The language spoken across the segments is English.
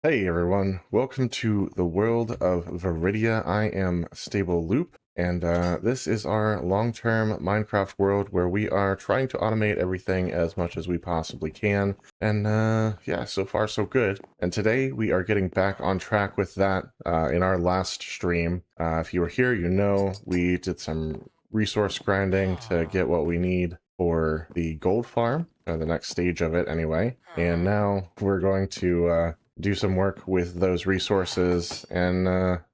Hey everyone, welcome to the world of Viridia. I am Stable Loop, and this is our long-term Minecraft world where we are trying to automate everything as much as we possibly can. And yeah, so far so good. And today we are getting back on track with that in our last stream. If you were here, you know we did some resource grinding to get what we need for the gold farm, the next stage of it anyway. And now we're going to do some work with those resources and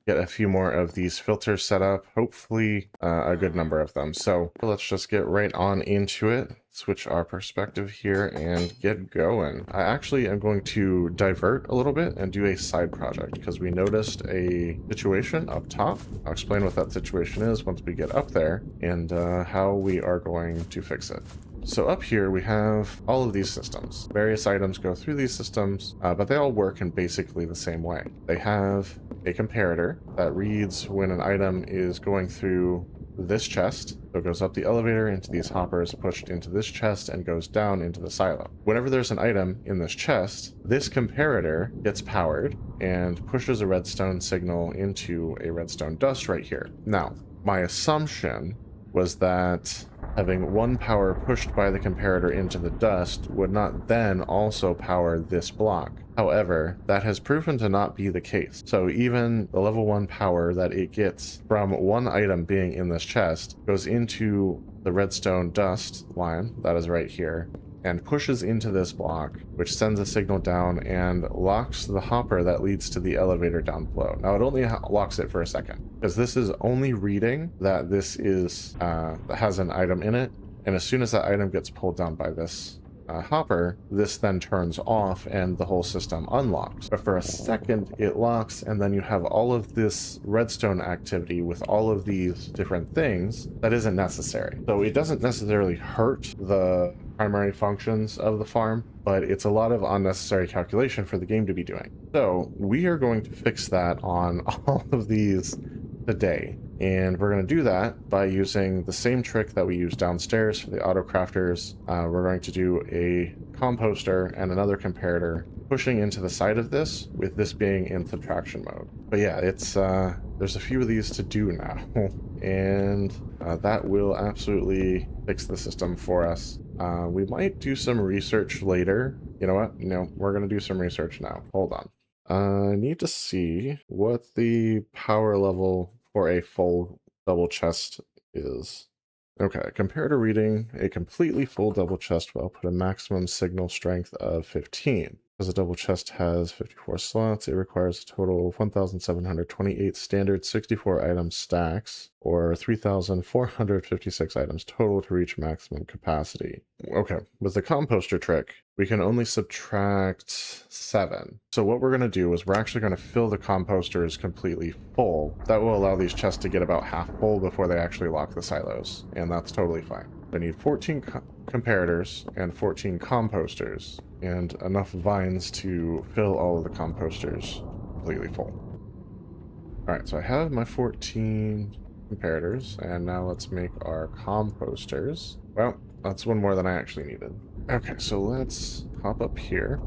get a few more of these filters set up, hopefully a good number of them. So let's just get right on into it, switch our perspective here and get going. I actually am going to divert a little bit and do a side project because we noticed a situation up top. I'll explain what that situation is once we get up there and how we are going to fix it. So up here we have all of these systems. Various items go through these systems, but they all work in basically the same way. They have a comparator that reads when an item is going through this chest. So it goes up the elevator into these hoppers, pushed into this chest, and goes down into the silo. Whenever there's an item in this chest, this comparator gets powered and pushes a redstone signal into a redstone dust right here. Now, my assumption was that having one power pushed by the comparator into the dust would not then also power this block. However, that has proven to not be the case. So even the level 1 power that it gets from one item being in this chest goes into the redstone dust line, that is right here, and pushes into this block, which sends a signal down and locks the hopper that leads to the elevator down below. Now it only locks it for a second, because this is only reading that this is has an item in it, and as soon as that item gets pulled down by this hopper, this then turns off and the whole system unlocks. But for a second it locks, and then you have all of this redstone activity with all of these different things that isn't necessary. So it doesn't necessarily hurt the primary functions of the farm, but it's a lot of unnecessary calculation for the game to be doing. So we are going to fix that on all of these today. And we're going to do that by using the same trick that we used downstairs for the auto crafters. We're going to do a composter and another comparator pushing into the side of this, with this being in subtraction mode. But yeah, it's there's a few of these to do now, and that will absolutely fix the system for us. We might do some research later. You know what? No, we're going to do some research now. Hold on. I need to see what the power level for a full double chest is. Okay, comparator reading a completely full double chest will output a maximum signal strength of 15. Because a double chest has 54 slots, it requires a total of 1,728 standard 64 item stacks, or 3,456 items total to reach maximum capacity. Okay, with the composter trick, we can only subtract 7. So what we're going to do is we're actually going to fill the composters completely full. That will allow these chests to get about half full before they actually lock the silos, and that's totally fine. I need 14 comparators and 14 composters, and enough vines to fill all of the composters completely full. Alright, so I have my 14 comparators, and now let's make our composters. Well, that's one more than I actually needed. Okay, so let's hop up here.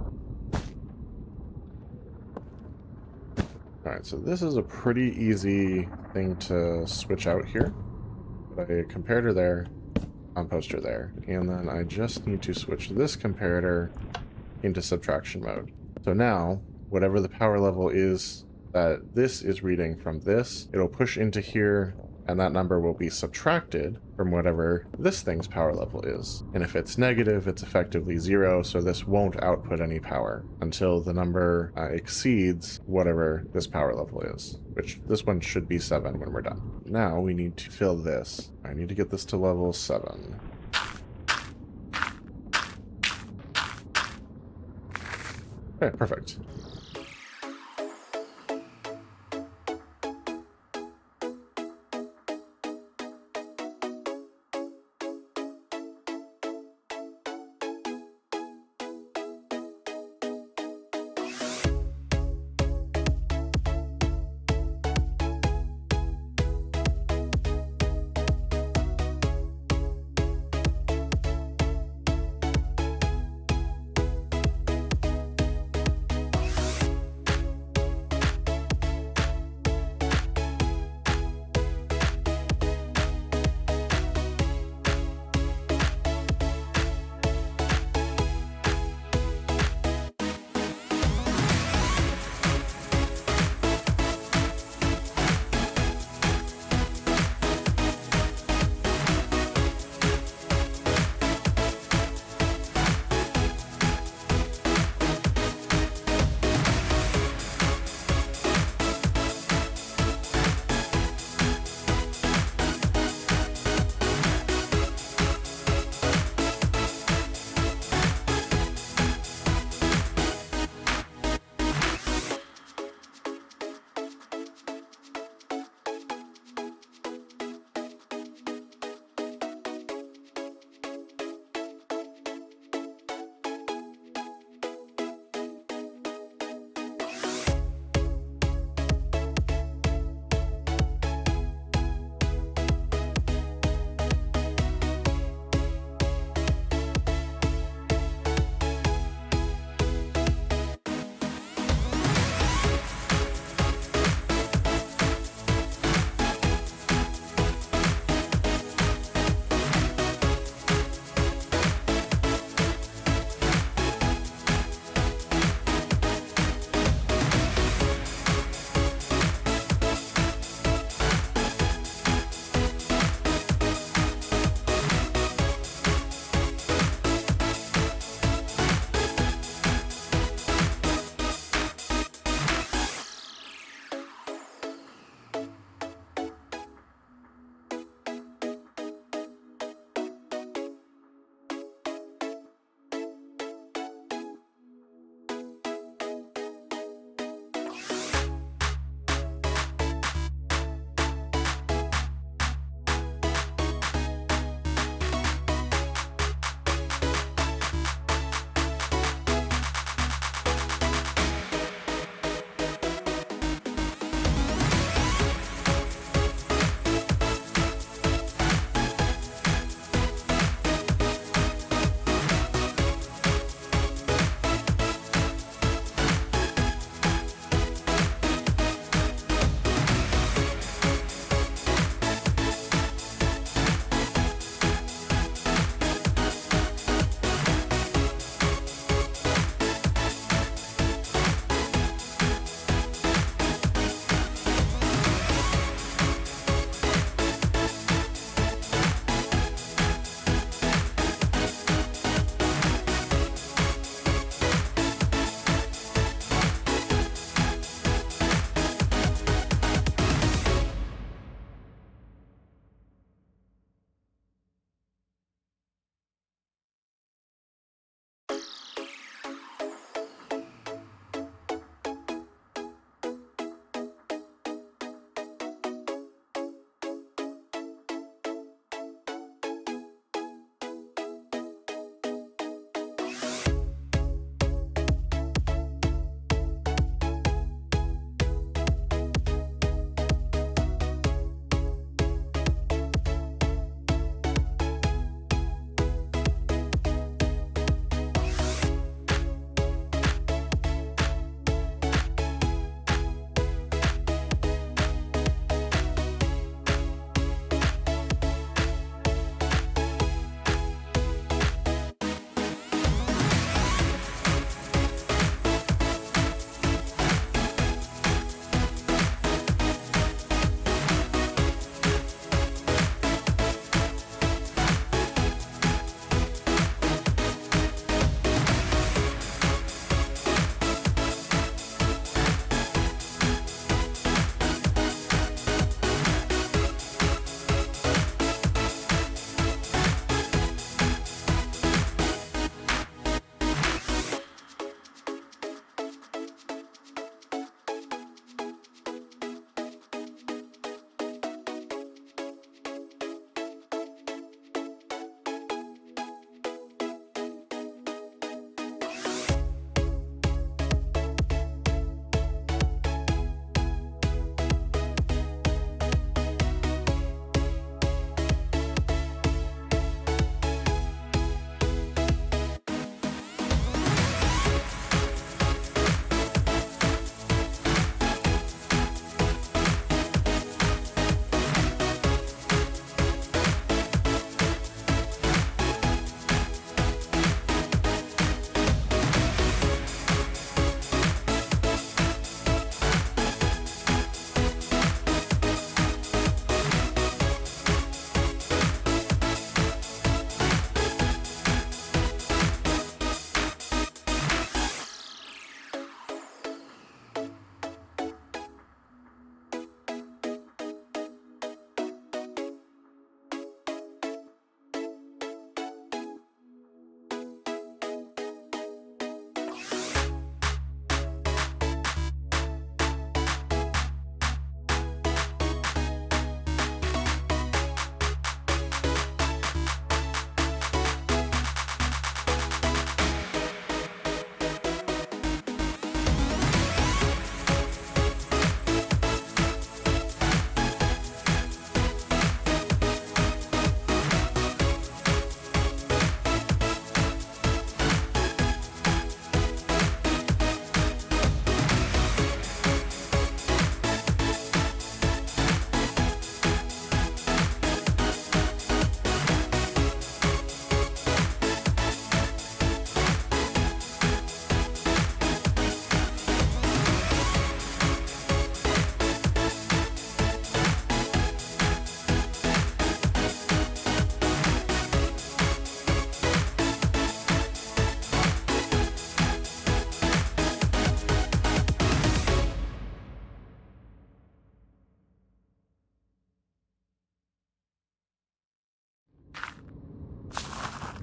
Alright, so this is a pretty easy thing to switch out here. Put a comparator there, composter there, and then I just need to switch this comparator into subtraction mode. So now, whatever the power level is that this is reading from this, it'll push into here, and that number will be subtracted from whatever this thing's power level is. And if it's negative, it's effectively 0, so this won't output any power until the number exceeds whatever this power level is, which this one should be 7 when we're done. Now we need to fill this. I need to get this to level 7. Okay, perfect.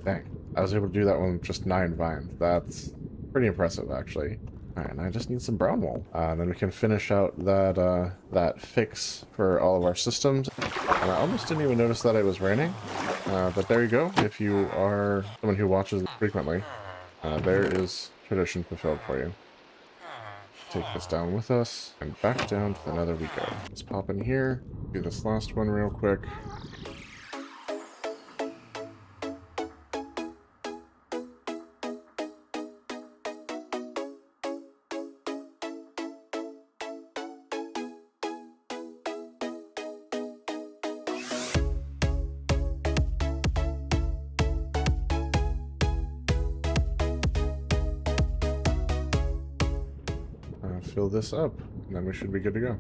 Dang, I was able to do that one with just 9 vines. That's pretty impressive, actually. Alright, and I just need some brown wool. Then we can finish out that fix for all of our systems. And I almost didn't even notice that it was raining. But there you go. If you are someone who watches frequently, there is tradition fulfilled for you. Take this down with us, and back down to the nether we go. Let's pop in here, do this last one real quick. Fill this up, and then we should be good to go.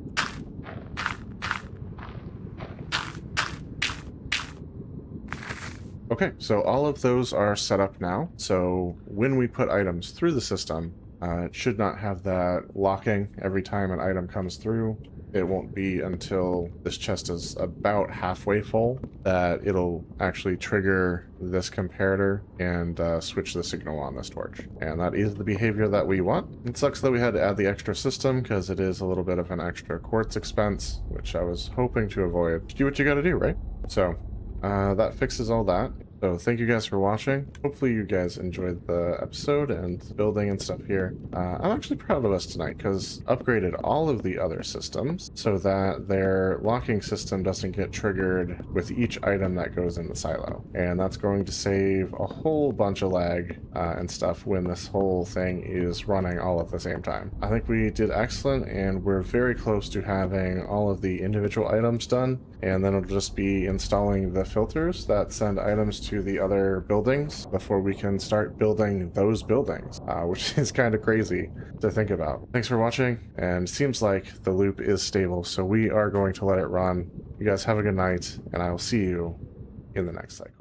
Okay, so all of those are set up now. So when we put items through the system, it should not have that locking every time an item comes through. It won't be until this chest is about halfway full that it'll actually trigger this comparator and switch the signal on this torch. And that is the behavior that we want. It sucks that we had to add the extra system because it is a little bit of an extra quartz expense, which I was hoping to avoid. Do what you gotta do, right? So that fixes all that. So thank you guys for watching. Hopefully you guys enjoyed the episode and the building and stuff here. I'm actually proud of us tonight because upgraded all of the other systems so that their locking system doesn't get triggered with each item that goes in the silo. And that's going to save a whole bunch of lag and stuff when this whole thing is running all at the same time. I think we did excellent, and we're very close to having all of the individual items done. And then it'll just be installing the filters that send items to the other buildings before we can start building those buildings, which is kind of crazy to think about. Thanks for watching, and seems like the loop is stable, so we are going to let it run. You guys have a good night, and I will see you in the next cycle.